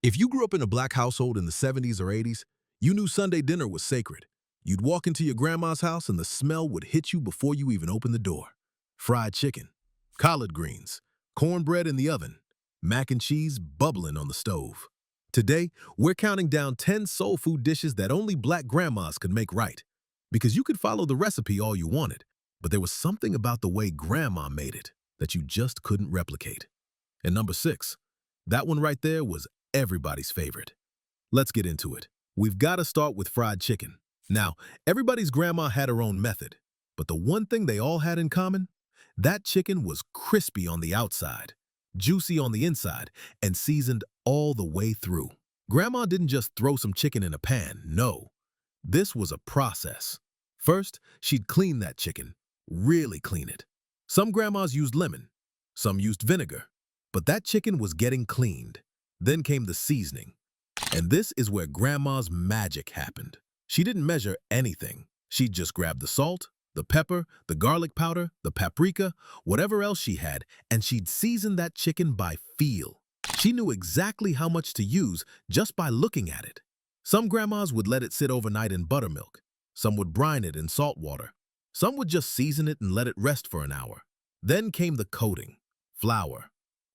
If you grew up in a black household in the 70s or 80s, you knew Sunday dinner was sacred. You'd walk into your grandma's house and the smell would hit you before you even opened the door. Fried chicken, collard greens, cornbread in the oven, mac and cheese bubbling on the stove. Today, we're counting down 10 soul food dishes that only black grandmas could make right. Because you could follow the recipe all you wanted, but there was something about the way grandma made it that you just couldn't replicate. And number 6, that one right there was everybody's favorite. Let's get into it. We've got to start with fried chicken. Now, everybody's grandma had her own method, but the one thing they all had in common, that chicken was crispy on the outside, juicy on the inside, and seasoned all the way through. Grandma didn't just throw some chicken in a pan, no. This was a process. First, she'd clean that chicken, really clean it. Some grandmas used lemon, some used vinegar, but that chicken was getting cleaned. Then came the seasoning. And this is where Grandma's magic happened. She didn't measure anything. She'd just grab the salt, the pepper, the garlic powder, the paprika, whatever else she had, and she'd season that chicken by feel. She knew exactly how much to use just by looking at it. Some grandmas would let it sit overnight in buttermilk. Some would brine it in salt water. Some would just season it and let it rest for an hour. Then came the coating: flour,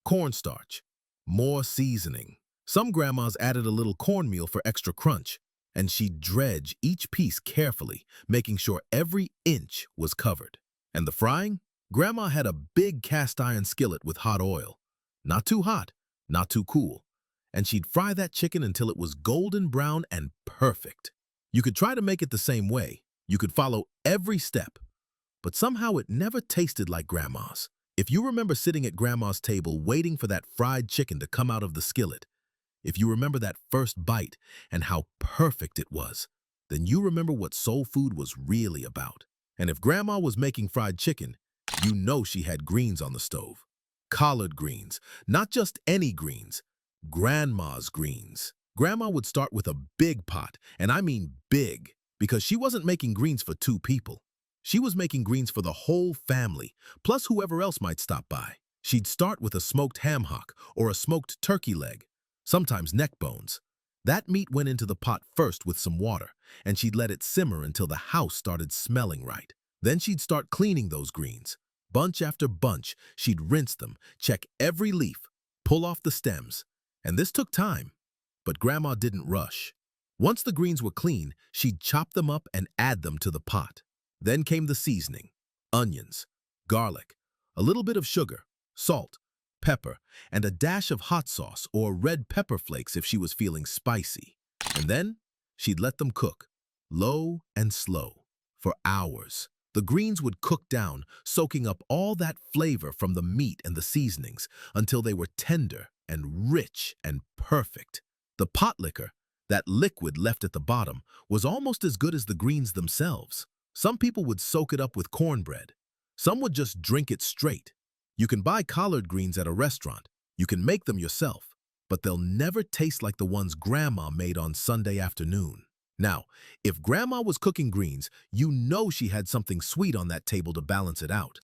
cornstarch, more seasoning. Some grandmas added a little cornmeal for extra crunch, and she'd dredge each piece carefully, making sure every inch was covered. And the frying? Grandma had a big cast iron skillet with hot oil. Not too hot, not too cool. And she'd fry that chicken until it was golden brown and perfect. You could try to make it the same way. You could follow every step, but somehow it never tasted like Grandma's. If you remember sitting at Grandma's table waiting for that fried chicken to come out of the skillet, if you remember that first bite and how perfect it was, then you remember what soul food was really about. And if Grandma was making fried chicken, you know she had greens on the stove. Collard greens, not just any greens, Grandma's greens. Grandma would start with a big pot, and I mean big, because she wasn't making greens for 2 people. She was making greens for the whole family, plus whoever else might stop by. She'd start with a smoked ham hock or a smoked turkey leg, sometimes neck bones. That meat went into the pot first with some water, and she'd let it simmer until the house started smelling right. Then she'd start cleaning those greens. Bunch after bunch, she'd rinse them, check every leaf, pull off the stems. And this took time, but Grandma didn't rush. Once the greens were clean, she'd chop them up and add them to the pot. Then came the seasoning: onions, garlic, a little bit of sugar, salt, pepper, and a dash of hot sauce or red pepper flakes if she was feeling spicy. And then she'd let them cook, low and slow, for hours. The greens would cook down, soaking up all that flavor from the meat and the seasonings until they were tender and rich and perfect. The pot liquor, that liquid left at the bottom, was almost as good as the greens themselves. Some people would soak it up with cornbread. Some would just drink it straight. You can buy collard greens at a restaurant. You can make them yourself, but they'll never taste like the ones Grandma made on Sunday afternoon. Now, if Grandma was cooking greens, you know she had something sweet on that table to balance it out.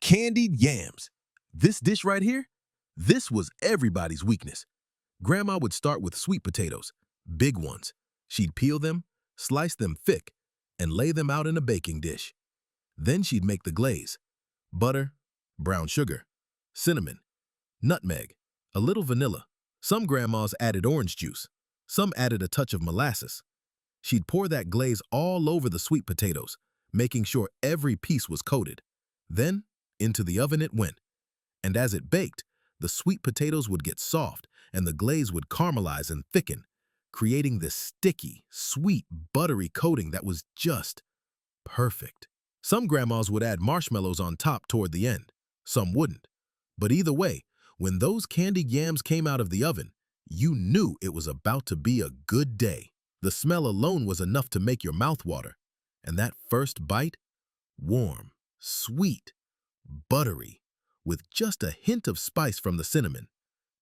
Candied yams. This dish right here, this was everybody's weakness. Grandma would start with sweet potatoes, big ones. She'd peel them, slice them thick, and lay them out in a baking dish. Then she'd make the glaze: butter, brown sugar, cinnamon, nutmeg, a little vanilla. Some grandmas added orange juice. Some added a touch of molasses. She'd pour that glaze all over the sweet potatoes, making sure every piece was coated. Then, into the oven it went. And as it baked, the sweet potatoes would get soft and the glaze would caramelize and thicken, creating this sticky, sweet, buttery coating that was just perfect. Some grandmas would add marshmallows on top toward the end. Some wouldn't. But either way, when those candied yams came out of the oven, you knew it was about to be a good day. The smell alone was enough to make your mouth water. And that first bite, warm, sweet, buttery, with just a hint of spice from the cinnamon,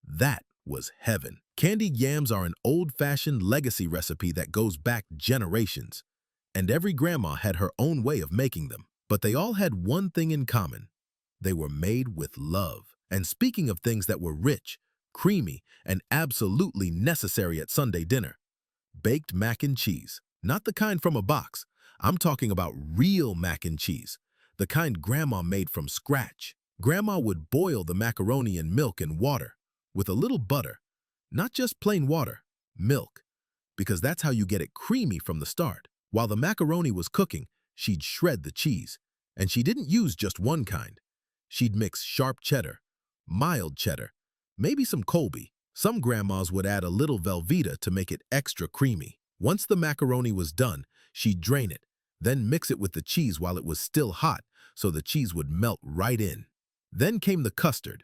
that was heaven. Candied yams are an old-fashioned legacy recipe that goes back generations, and every grandma had her own way of making them. But they all had one thing in common: they were made with love. And speaking of things that were rich, creamy, and absolutely necessary at Sunday dinner. Baked mac and cheese. Not the kind from a box. I'm talking about real mac and cheese, the kind Grandma made from scratch. Grandma would boil the macaroni in milk and water, with a little butter. Not just plain water, milk, because that's how you get it creamy from the start. While the macaroni was cooking, she'd shred the cheese. And she didn't use just one kind. She'd mix sharp cheddar, mild cheddar, maybe some Colby. Some grandmas would add a little Velveeta to make it extra creamy. Once the macaroni was done, she'd drain it, then mix it with the cheese while it was still hot so the cheese would melt right in. Then came the custard,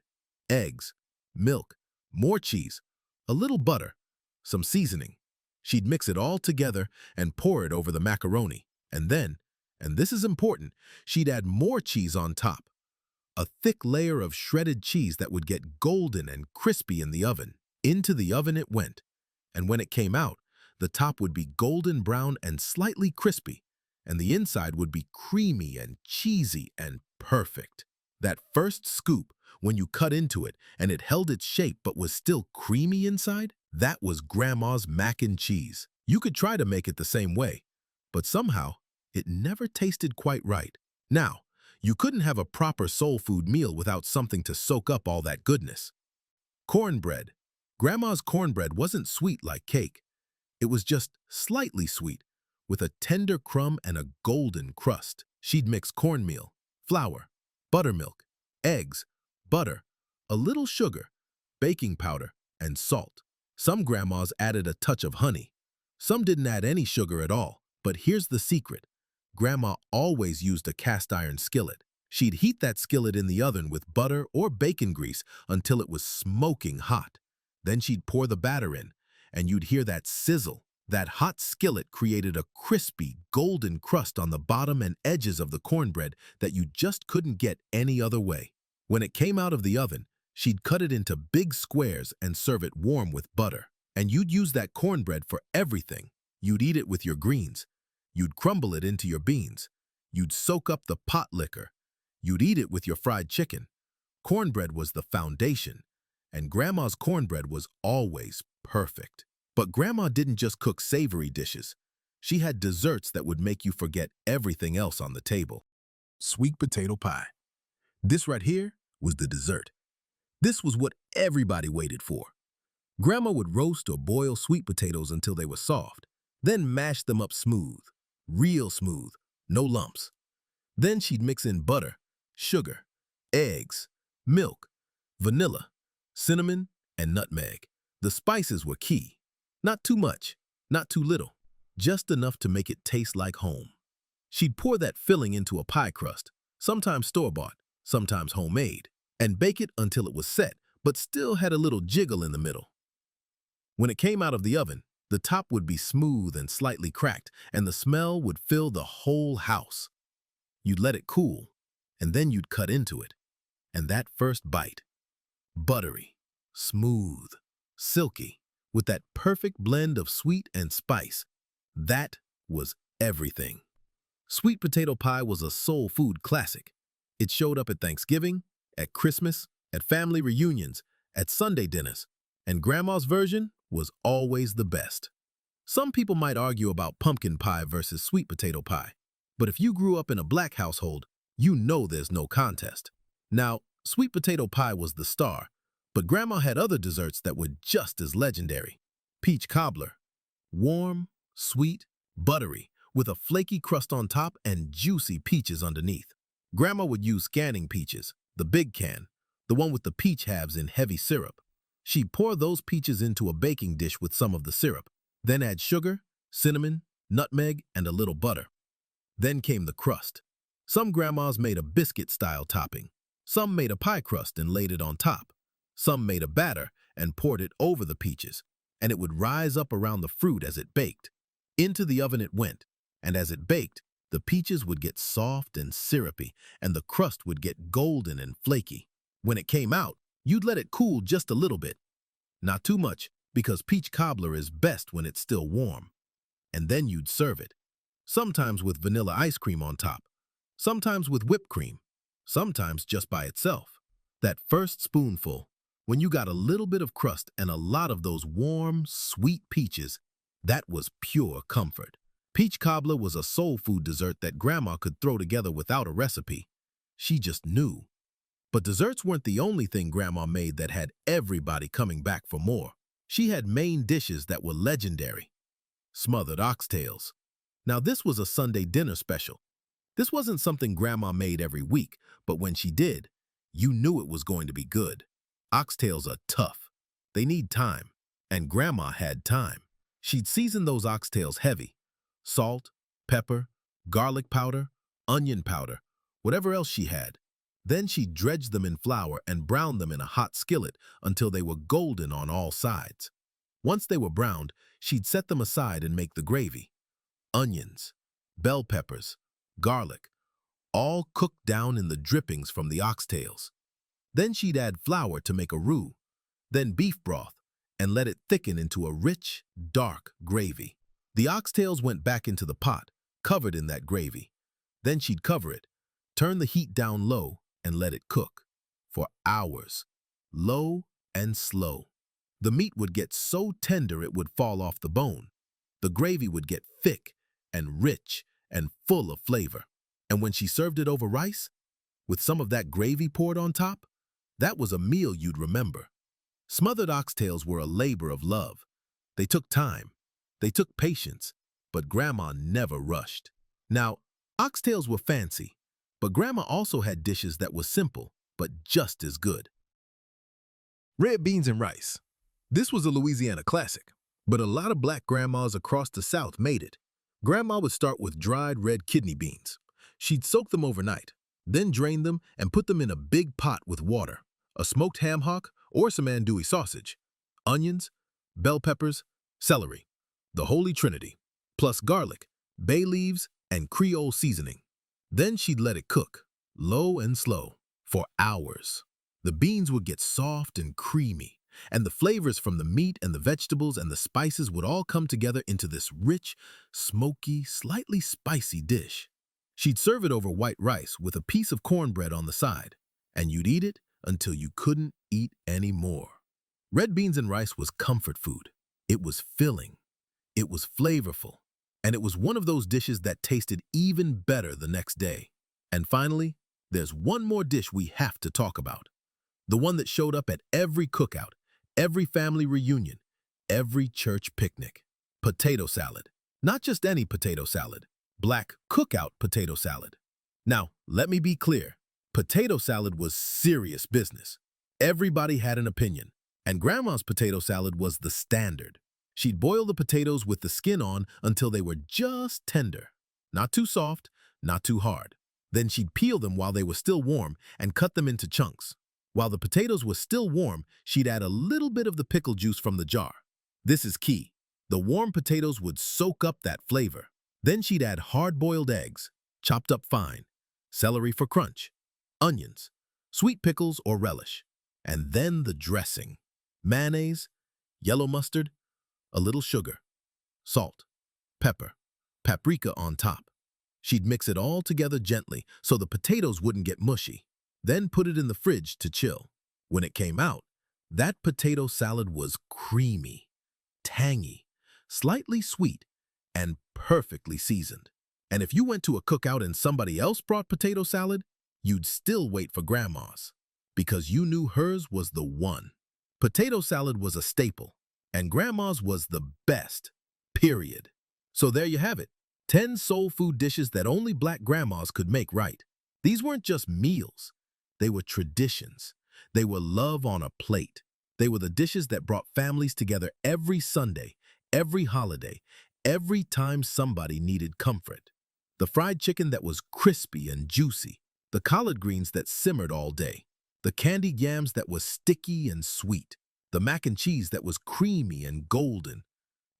eggs, milk, more cheese, a little butter, some seasoning. She'd mix it all together and pour it over the macaroni. And then, and this is important, she'd add more cheese on top. A thick layer of shredded cheese that would get golden and crispy in the oven. Into the oven it went, and when it came out, the top would be golden brown and slightly crispy, and the inside would be creamy and cheesy and perfect. That first scoop, when you cut into it and it held its shape but was still creamy inside, that was Grandma's mac and cheese. You could try to make it the same way, but somehow it never tasted quite right. Now, you couldn't have a proper soul food meal without something to soak up all that goodness. Cornbread. Grandma's cornbread wasn't sweet like cake. It was just slightly sweet, with a tender crumb and a golden crust. She'd mix cornmeal, flour, buttermilk, eggs, butter, a little sugar, baking powder, and salt. Some grandmas added a touch of honey. Some didn't add any sugar at all. But here's the secret. Grandma always used a cast iron skillet. She'd heat that skillet in the oven with butter or bacon grease until it was smoking hot. Then she'd pour the batter in, and you'd hear that sizzle. That hot skillet created a crispy, golden crust on the bottom and edges of the cornbread that you just couldn't get any other way. When it came out of the oven, she'd cut it into big squares and serve it warm with butter. And you'd use that cornbread for everything. You'd eat it with your greens. You'd crumble it into your beans. You'd soak up the pot liquor. You'd eat it with your fried chicken. Cornbread was the foundation, and Grandma's cornbread was always perfect. But Grandma didn't just cook savory dishes. She had desserts that would make you forget everything else on the table. Sweet potato pie. This right here was the dessert. This was what everybody waited for. Grandma would roast or boil sweet potatoes until they were soft, then mash them up smooth, real smooth, no lumps. Then she'd mix in butter, sugar, eggs, milk, vanilla, cinnamon, and nutmeg. The spices were key. Not too much, not too little, just enough to make it taste like home. She'd pour that filling into a pie crust, sometimes store-bought, sometimes homemade, and bake it until it was set, but still had a little jiggle in the middle. When it came out of the oven, the top would be smooth and slightly cracked, and the smell would fill the whole house. You'd let it cool, and then you'd cut into it. And that first bite, buttery, smooth, silky, with that perfect blend of sweet and spice, that was everything. Sweet potato pie was a soul food classic. It showed up at Thanksgiving, at Christmas, at family reunions, at Sunday dinners, and Grandma's version was always the best. Some people might argue about pumpkin pie versus sweet potato pie, but if you grew up in a black household, you know there's no contest. Now, sweet potato pie was the star, but Grandma had other desserts that were just as legendary. Peach cobbler, warm, sweet, buttery, with a flaky crust on top and juicy peaches underneath. Grandma would use canning peaches, the big can, the one with the peach halves in heavy syrup. She'd pour those peaches into a baking dish with some of the syrup, then add sugar, cinnamon, nutmeg, and a little butter. Then came the crust. Some grandmas made a biscuit-style topping. Some made a pie crust and laid it on top. Some made a batter and poured it over the peaches, and it would rise up around the fruit as it baked. Into the oven it went, and as it baked, the peaches would get soft and syrupy, and the crust would get golden and flaky. When it came out, you'd let it cool just a little bit. Not too much, because peach cobbler is best when it's still warm. And then you'd serve it, sometimes with vanilla ice cream on top, sometimes with whipped cream, sometimes just by itself. That first spoonful, When you got a little bit of crust and a lot of those warm, sweet peaches, that was pure comfort. Peach cobbler was a soul food dessert that Grandma could throw together without a recipe. She just knew. But desserts weren't the only thing Grandma made that had everybody coming back for more. She had main dishes that were legendary. Smothered oxtails. Now this was a Sunday dinner special. This wasn't something Grandma made every week, but when she did, you knew it was going to be good. Oxtails are tough. They need time, and Grandma had time. She'd season those oxtails heavy. Salt, pepper, garlic powder, onion powder, whatever else she had. Then she'd dredge them in flour and brown them in a hot skillet until they were golden on all sides. Once they were browned, she'd set them aside and make the gravy. Onions, bell peppers, garlic, all cooked down in the drippings from the oxtails. Then she'd add flour to make a roux, then beef broth, and let it thicken into a rich, dark gravy. The oxtails went back into the pot, covered in that gravy. Then she'd cover it, turn the heat down low, and let it cook for hours, low and slow. The meat would get so tender it would fall off the bone. The gravy would get thick and rich and full of flavor. And when she served it over rice, with some of that gravy poured on top, that was a meal you'd remember. Smothered oxtails were a labor of love. They took time, they took patience, but Grandma never rushed. Now, oxtails were fancy, but Grandma also had dishes that were simple, but just as good. Red beans and rice. This was a Louisiana classic, but a lot of black grandmas across the South made it. Grandma would start with dried red kidney beans. She'd soak them overnight, then drain them and put them in a big pot with water, a smoked ham hock, or some andouille sausage, onions, bell peppers, celery, the Holy Trinity, plus garlic, bay leaves, and Creole seasoning. Then she'd let it cook, low and slow, for hours. The beans would get soft and creamy, and the flavors from the meat and the vegetables and the spices would all come together into this rich, smoky, slightly spicy dish. She'd serve it over white rice with a piece of cornbread on the side, and you'd eat it until you couldn't eat any more. Red beans and rice was comfort food. It was filling, it was flavorful, and it was one of those dishes that tasted even better the next day. And finally, there's one more dish we have to talk about. The one that showed up at every cookout, every family reunion, every church picnic. Potato salad. Not just any potato salad. Black cookout potato salad. Now, let me be clear. Potato salad was serious business. Everybody had an opinion, and Grandma's potato salad was the standard. She'd boil the potatoes with the skin on until they were just tender. Not too soft, not too hard. Then she'd peel them while they were still warm and cut them into chunks. While the potatoes were still warm, she'd add a little bit of the pickle juice from the jar. This is key. The warm potatoes would soak up that flavor. Then she'd add hard-boiled eggs, chopped up fine, celery for crunch, onions, sweet pickles or relish, and then the dressing. Mayonnaise, yellow mustard, a little sugar, salt, pepper, paprika on top. She'd mix it all together gently so the potatoes wouldn't get mushy. Then put it in the fridge to chill. When it came out, that potato salad was creamy, tangy, slightly sweet, and perfectly seasoned. And if you went to a cookout and somebody else brought potato salad, you'd still wait for Grandma's, because you knew hers was the one. Potato salad was a staple, and Grandma's was the best, period. So there you have it, 10 soul food dishes that only black grandmas could make right. These weren't just meals. They were traditions. They were love on a plate. They were the dishes that brought families together every Sunday, every holiday, every time somebody needed comfort. The fried chicken that was crispy and juicy, the collard greens that simmered all day, the candied yams that was sticky and sweet, the mac and cheese that was creamy and golden,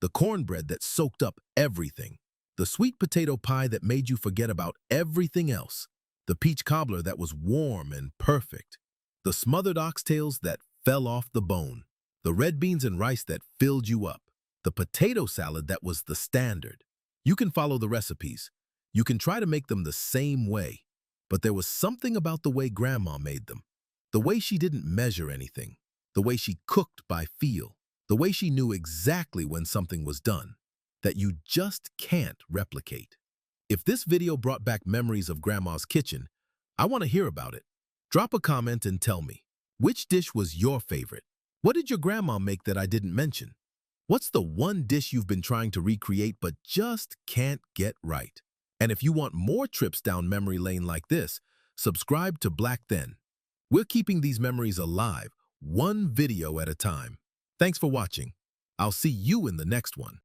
the cornbread that soaked up everything, the sweet potato pie that made you forget about everything else, the peach cobbler that was warm and perfect, the smothered oxtails that fell off the bone, the red beans and rice that filled you up, the potato salad that was the standard. You can follow the recipes. You can try to make them the same way, but there was something about the way Grandma made them, the way she didn't measure anything, the way she cooked by feel, the way she knew exactly when something was done, that you just can't replicate. If this video brought back memories of Grandma's kitchen, I want to hear about it. Drop a comment and tell me, which dish was your favorite? What did your grandma make that I didn't mention? What's the one dish you've been trying to recreate but just can't get right? And if you want more trips down memory lane like this, subscribe to Black Then. We're keeping these memories alive, one video at a time. Thanks for watching. I'll see you in the next one.